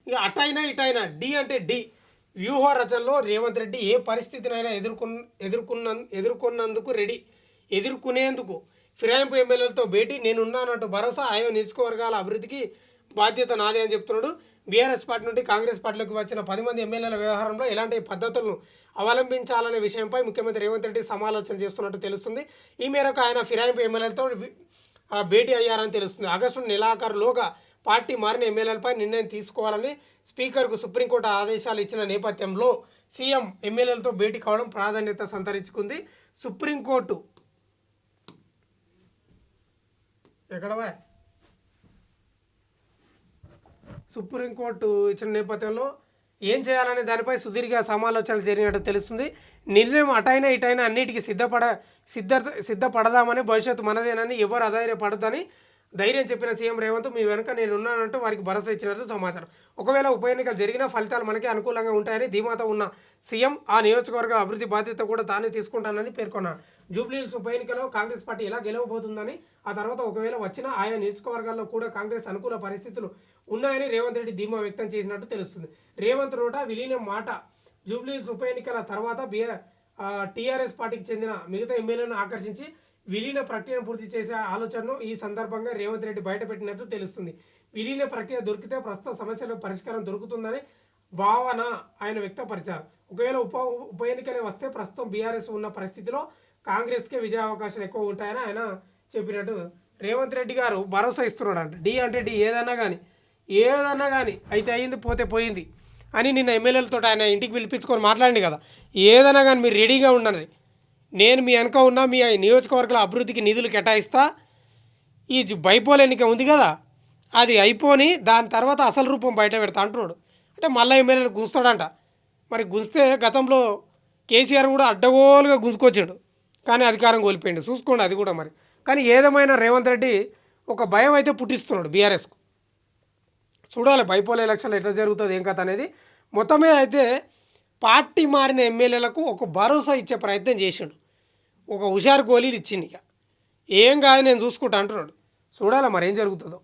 ఇక అటైనా ఇటైనా డి అంటే డి వ్యూహ రచనలో రేవంత్ రెడ్డి ఏ పరిస్థితినైనా ఎదుర్కొన్నందుకు రెడీ, ఎదుర్కొనేందుకు ఫిరాయింపు ఎమ్మెల్యేలతో భేటీ, నేనున్నానంటూ భరోసా, ఆయా నియోజకవర్గాల అభివృద్ధికి బాధ్యత నాదే అని చెప్తున్నాడు. బీఆర్ఎస్ పార్టీ నుండి కాంగ్రెస్ పార్టీలోకి వచ్చిన 10 మంది ఎమ్మెల్యేల వ్యవహారంలో ఎలాంటి పద్ధతులను అవలంబించాలనే విషయంపై ముఖ్యమంత్రి రేవంత్ రెడ్డి సమాలోచన చేస్తున్నట్టు తెలుస్తుంది. ఈ మేరకు ఆయన ఫిరాయింపు ఎమ్మెల్యేలతో భేటీ అయ్యారని తెలుస్తుంది. ఆగస్టు నెలాఖరులోగా పార్టీ మారిన ఎమ్మెల్యేలపై నిర్ణయం తీసుకోవాలని స్పీకర్కు సుప్రీంకోర్టు ఆదేశాలు ఇచ్చిన నేపథ్యంలో సీఎం ఎమ్మెల్యేలతో భేటీ కావడం ప్రాధాన్యత సంతరించుకుంది. సుప్రీంకోర్టు ఎక్కడవా సుప్రీంకోర్టు ఇచ్చిన నేపథ్యంలో ఏం చేయాలనే దానిపై సుదీర్ఘ సమాలోచనలు జరిగినట్టు తెలుస్తుంది. నిర్ణయం అటైనా ఇటైనా అన్నిటికీ సిద్ధపడదామని, భవిష్యత్తు మనదేనని, ఎవరు అధైర్యపడదని ధైర్యం చెప్పిన సీఎం రేవంత్ మీ వెనుక నేను ఉన్నానంటూ వారికి భరోసా ఇచ్చినట్టు సమాచారం. ఒకవేళ ఉప ఎన్నికలు జరిగినా ఫలితాలు మనకే అనుకూలంగా ఉంటాయని ధీమాతో ఉన్న సీఎం ఆ నియోజకవర్గ అభివృద్ధి బాధ్యత కూడా తానే తీసుకుంటానని పేర్కొన్నారు. జూబ్లీహిల్స్ ఉప ఎన్నికలో కాంగ్రెస్ పార్టీ ఎలా గెలవబోతుందని, ఆ తర్వాత ఒకవేళ వచ్చినా ఆయా నియోజకవర్గాల్లో కూడా కాంగ్రెస్ అనుకూల పరిస్థితులు ఉన్నాయని రేవంత్ రెడ్డి ధీమా వ్యక్తం చేసినట్టు తెలుస్తుంది. రేవంత్ నోట విలీనం మాట. జూబ్లీహిల్స్ ఉప ఎన్నికల తర్వాత టీఆర్ఎస్ పార్టీకి చెందిన మిగతా ఎమ్మెల్యేలను ఆకర్షించి విలీన ప్రక్రియను పూర్తి చేసే ఆలోచనను ఈ సందర్భంగా రేవంత్ రెడ్డి బయటపెట్టినట్టు తెలుస్తుంది. విలీన ప్రక్రియ దొరికితే ప్రస్తుత సమస్యలకు పరిష్కారం దొరుకుతుందని భావన ఆయన వ్యక్తపరిచారు. ఒకవేళ ఉప ఎన్నికలే వస్తే ప్రస్తుతం బీఆర్ఎస్ ఉన్న పరిస్థితిలో కాంగ్రెస్కే విజయ అవకాశాలు ఎక్కువ ఉంటాయని ఆయన చెప్పినట్టు రేవంత్ రెడ్డి గారు భరోసా ఇస్తున్నాడంట. డి అంటే డి, ఏదన్నా కానీ అయితే అయింది, పోతే పోయింది అని నిన్న ఎమ్మెల్యేలతో ఆయన ఇంటికి పిలిపించుకొని మాట్లాడింది కదా. ఏదైనా కానీ మీరు రెడీగా ఉండండి, నేను మీ వెనక ఉన్న మీ నియోజకవర్గాల అభివృద్ధికి నిధులు కేటాయిస్తా. ఈ బైపోల్ ఎన్నిక ఉంది కదా, అది అయిపోని దాని తర్వాత అసలు రూపం బయట పెడతా అంటున్నాడు. అంటే మళ్ళీ ఎమ్మెల్యేలు గుంస్తాడంట. మరి గుంస్తే గతంలో కేసీఆర్ కూడా అడ్డగోలుగా గుంజుకొచ్చాడు, కానీ అధికారం కోల్పోయిండు. చూసుకోండి అది కూడా మరి. కానీ ఏదేమైనా రేవంత్ రెడ్డి ఒక భయం అయితే పుట్టిస్తున్నాడు బీఆర్ఎస్కు. చూడాలి బైపోల్ ఎలక్షన్లు ఎట్లా జరుగుతుంది ఏం కథ అనేది. మొత్తం మీద అయితే పార్టీ మారిన ఎమ్మెల్యేలకు ఒక భరోసా ఇచ్చే ప్రయత్నం చేసిండు. ఒక హుషారు గోళీలు ఇచ్చిండు. ఇక ఏం కాదు నేను చూసుకుంటా అంటున్నాడు. చూడాలి మరి ఏం జరుగుతుందో.